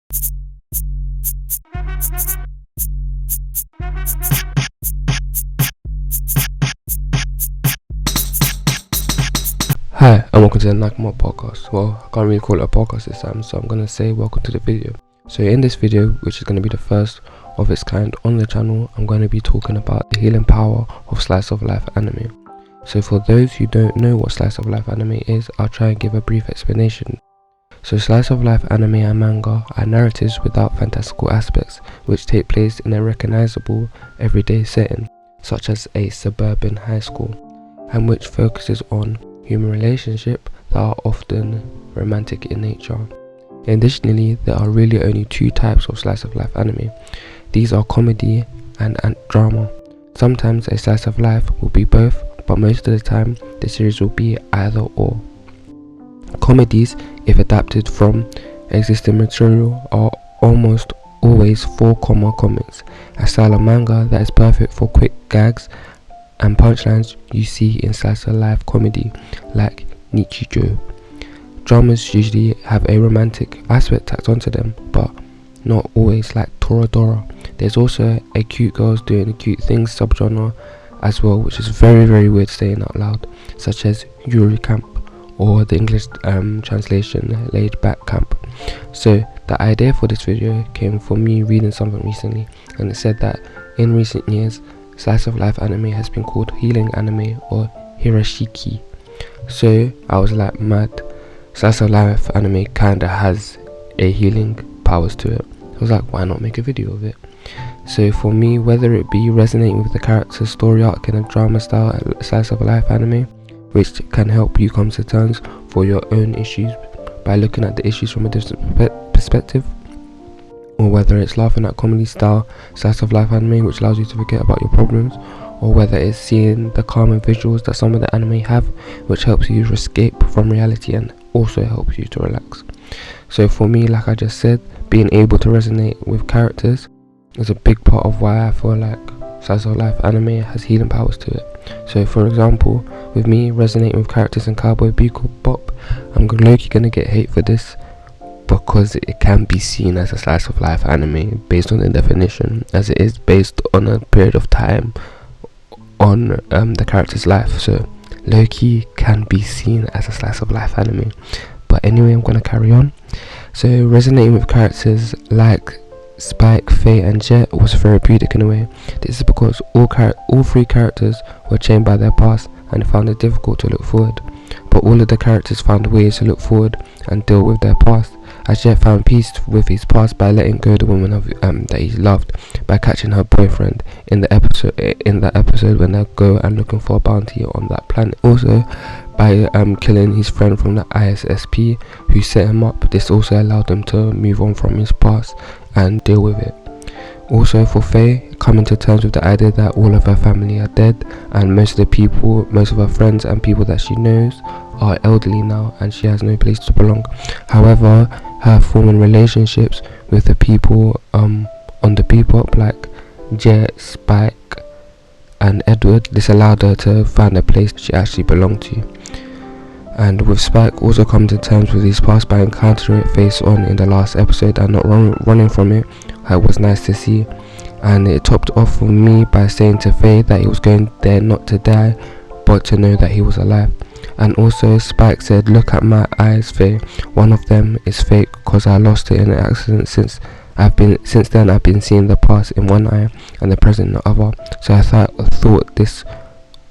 Hi, and welcome to the Nakamura podcast. Well, I can't really call it a podcast this time, so I'm going to say welcome to the video. So in this video, which is going to be the first of its kind on the channel, I'm going to be talking about the healing power of slice of life anime. So for those who don't know what slice of life anime is, I'll try and give a brief explanation. So slice of life anime and manga are narratives without fantastical aspects, which take place in a recognizable everyday setting, such as a suburban high school, and which focuses on human relationships that are often romantic in nature. Additionally, there are really only two types of slice of life anime. These are comedy and drama. Sometimes a slice of life will be both, but most of the time the series will be either or. Comedies, if adapted from existing material, are almost always 4-comma comics, a style of manga that is perfect for quick gags and punchlines you see in slice of life comedy like Nichijou. Dramas usually have a romantic aspect tacked onto them, but not always, like Toradora. There's also a cute girls doing cute things subgenre as well, which is very weird saying out loud, such as Yuri Camp, or the English translation Laid Back Camp. So the idea for this video came from me reading something recently, and it said that in recent years slice of life anime has been called healing anime or hirashiki. So I was like, mad, slice of life anime kinda has a healing powers to it. I was like, why not make a video of it? So for me, whether it be resonating with the character's story arc in a drama style slice of life anime, which can help you come to terms for your own issues by looking at the issues from a different perspective, or whether it's laughing at comedy style slice of life anime which allows you to forget about your problems, or whether it's seeing the calming visuals that some of the anime have, which helps you escape from reality and also helps you to relax. So for me, like I just said, being able to resonate with characters is a big part of why I feel like slice of life anime has healing powers to it. So for example, with me resonating with characters in Cowboy Bebop, I'm low-key gonna get hate for this, because it can be seen as a slice of life anime based on the definition, as it is based on a period of time on the character's life. So low-key can be seen as a slice of life anime. But anyway, I'm gonna carry on. So resonating with characters like Spike, Faye and Jet was therapeutic in a way. This is because all three characters were chained by their past and found it difficult to look forward, but all of the characters found ways to look forward and deal with their past, as Jet found peace with his past by letting go the woman that he loved, by catching her boyfriend in the episode when they go and looking for a bounty on that planet, also by killing his friend from the ISSP who set him up. This also allowed him to move on from his past and deal with it. Also for Faye, coming to terms with the idea that all of her family are dead, and most of her friends and people that she knows are elderly now, and she has no place to belong. However, her forming relationships with the people on the Bebop, like Jet, Spike and Edward, this allowed her to find a place she actually belonged to. And with Spike also coming to terms with his past by encountering it face on in the last episode and not running from it, it was nice to see. And it topped off for me by saying to Faye that he was going there not to die, but to know that he was alive. And also Spike said, "Look at my eyes, Faye. One of them is fake because I lost it in an accident. Since then I've been seeing the past in one eye and the present in the other. So I thought this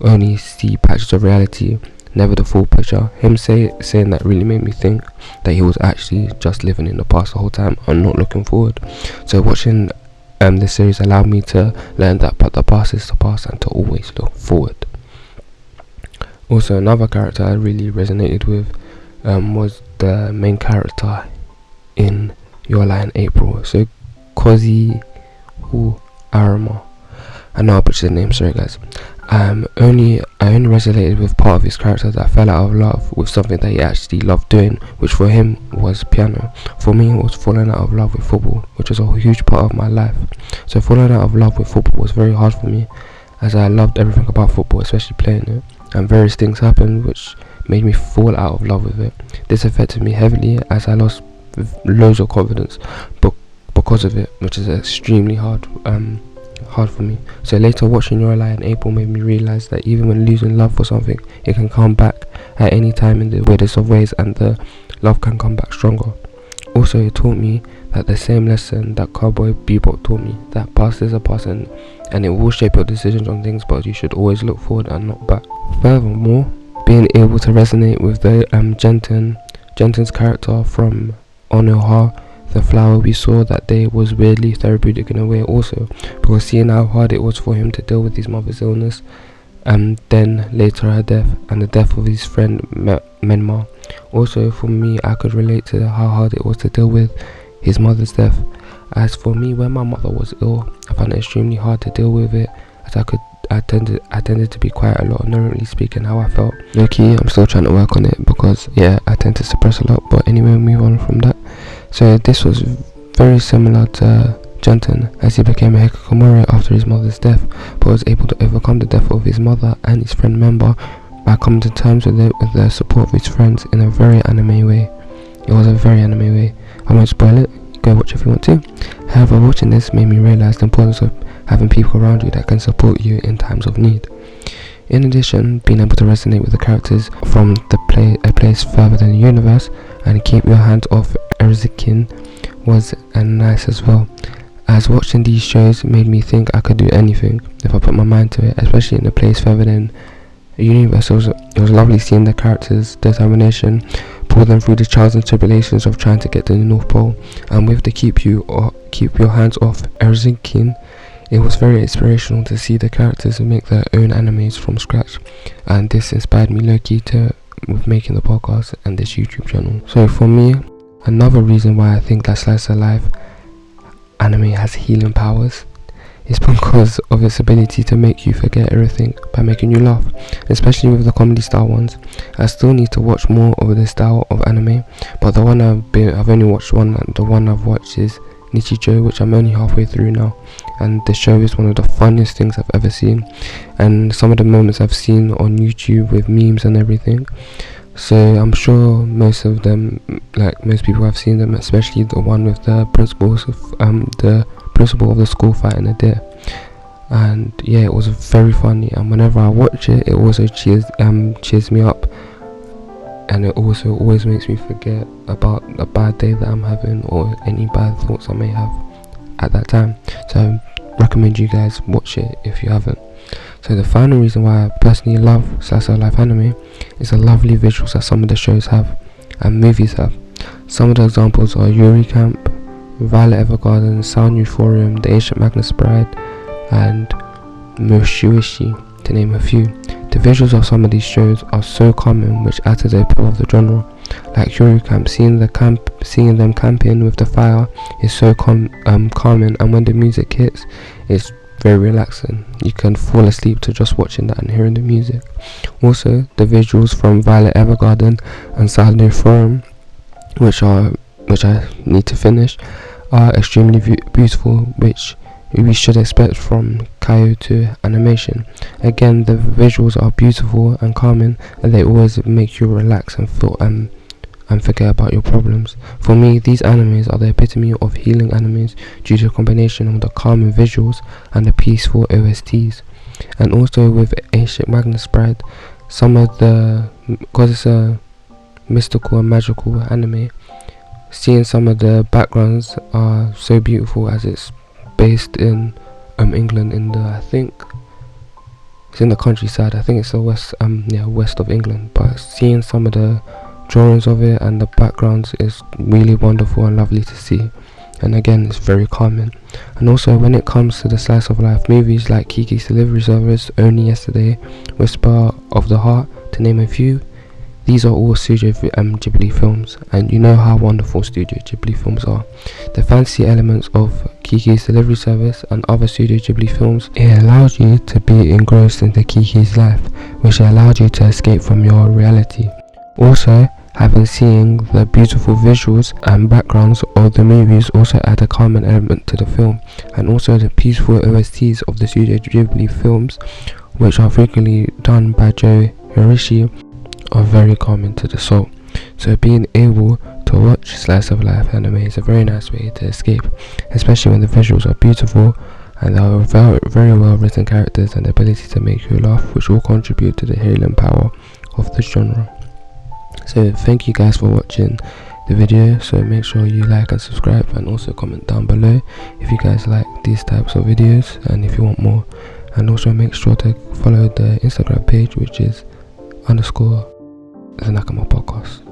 only see patches of reality, never the full picture." Him saying that really made me think that he was actually just living in the past the whole time and not looking forward. So watching this series allowed me to learn that the past is the past and to always look forward. Also, another character I really resonated with was the main character in Your Lie in April. So Kozi Arama. I know I butchered the name, sorry guys. I only resonated with part of his character that fell out of love with something that he actually loved doing, which for him was piano. For me, it was falling out of love with football, which was a huge part of my life. So falling out of love with football was very hard for me, as I loved everything about football, especially playing it, and various things happened which made me fall out of love with it. This affected me heavily as I lost loads of confidence, but because of it, which is extremely hard for me. So later, watching Your Lie and April made me realize that even when losing love for something, it can come back at any time in the weirdest of ways, and the love can come back stronger. Also, it taught me that the same lesson that Cowboy Bebop taught me, that past is a past, and it will shape your decisions on things, but you should always look forward and not back. Furthermore, being able to resonate with the Genten's character from Onoha, the flower we saw that day, was weirdly therapeutic in a way also, because seeing how hard it was for him to deal with his mother's illness, and then later her death, and the death of his friend Menma. Also for me, I could relate to how hard it was to deal with his mother's death. As for me, when my mother was ill, I found it extremely hard to deal with it, as I tended to be quiet a lot, not really speaking how I felt. Low key, I'm still trying to work on it, because yeah, I tend to suppress a lot, but anyway, move on from that. So this was very similar to Genten, as he became a hikikomori after his mother's death, but was able to overcome the death of his mother and his friend member by coming to terms with the support of his friends in a very anime way. It was a very anime way. I won't spoil it, go watch if you want to. However, watching this made me realize the importance of having people around you that can support you in times of need. In addition, being able to resonate with the characters from a place further than the universe and keep your hands off Erzikin was nice as well, as watching these shows made me think I could do anything if I put my mind to it, especially in a place further than the universe. It was lovely seeing the characters' determination pull them through the trials and tribulations of trying to get to the North Pole, and with the keep your hands off Erzikin, it was very inspirational to see the characters make their own animes from scratch, and this inspired me low-key with making the podcast and this YouTube channel. So for me, another reason why I think that slice of life anime has healing powers is because of its ability to make you forget everything by making you laugh, especially with the comedy style ones. I still need to watch more of this style of anime, but the one I've only watched one, and the one I've watched is Nichijou, which I'm only halfway through now, and the show is one of the funniest things I've ever seen, and some of the moments I've seen on YouTube with memes and everything. So I'm sure most people have seen them, especially the one with the principal of the school fighting a deer. And yeah, it was very funny, and whenever I watch it, it also cheers me up, and it also always makes me forget about a bad day that I'm having or any bad thoughts I may have at that time. So I recommend you guys watch it if you haven't. So the final reason why I personally love slice of life anime is the lovely visuals that some of the shows have and movies have. Some of the examples are Yuri Camp, Violet Evergarden, Sound Euphorium, The Ancient Magnus Bride, and Mushiwishi, to name a few. The visuals of some of these shows are so common, which adds to the appeal of the genre. Like Yuri Camp, seeing them camping with the fire is so calming, and when the music hits, it's very relaxing. You can fall asleep to just watching that and hearing the music. Also, the visuals from Violet Evergarden and Sound Euphorium, which I need to finish, are extremely beautiful, which we should expect from Kyoto animation. Again, the visuals are beautiful and calming, and they always make you relax and feel and forget about your problems. For me, these animes are the epitome of healing animes due to a combination of the calming visuals and the peaceful OSTs. And also with Ancient Magnus Bride, because it's a mystical and magical anime, seeing some of the backgrounds are so beautiful, as it's based in England, I think it's in the countryside. I think it's the west of England, but seeing some of the drawings of it and the backgrounds is really wonderful and lovely to see, and again, it's very calming. And also, when it comes to the slice of life movies like Kiki's Delivery Service, Only Yesterday, Whisper of the Heart, to name a few, these are all Studio Ghibli films, and you know how wonderful Studio Ghibli films are. The fantasy elements of Kiki's Delivery Service and other Studio Ghibli films, it allows you to be engrossed into Kiki's life, which allowed you to escape from your reality. Also, having seen the beautiful visuals and backgrounds of the movies also add a calming element to the film, and also the peaceful OSTs of the Studio Ghibli films, which are frequently done by Joe Hisaishi, are very calming to the soul. So being able To watch slice of life anime is a very nice way to escape, especially when the visuals are beautiful and there are very well written characters and the ability to make you laugh, which all contribute to the healing power of the genre. So thank you guys for watching the video. So make sure you like and subscribe, and also comment down below if you guys like these types of videos and if you want more. And also make sure to follow the Instagram page, which is _the Nakama Podcast.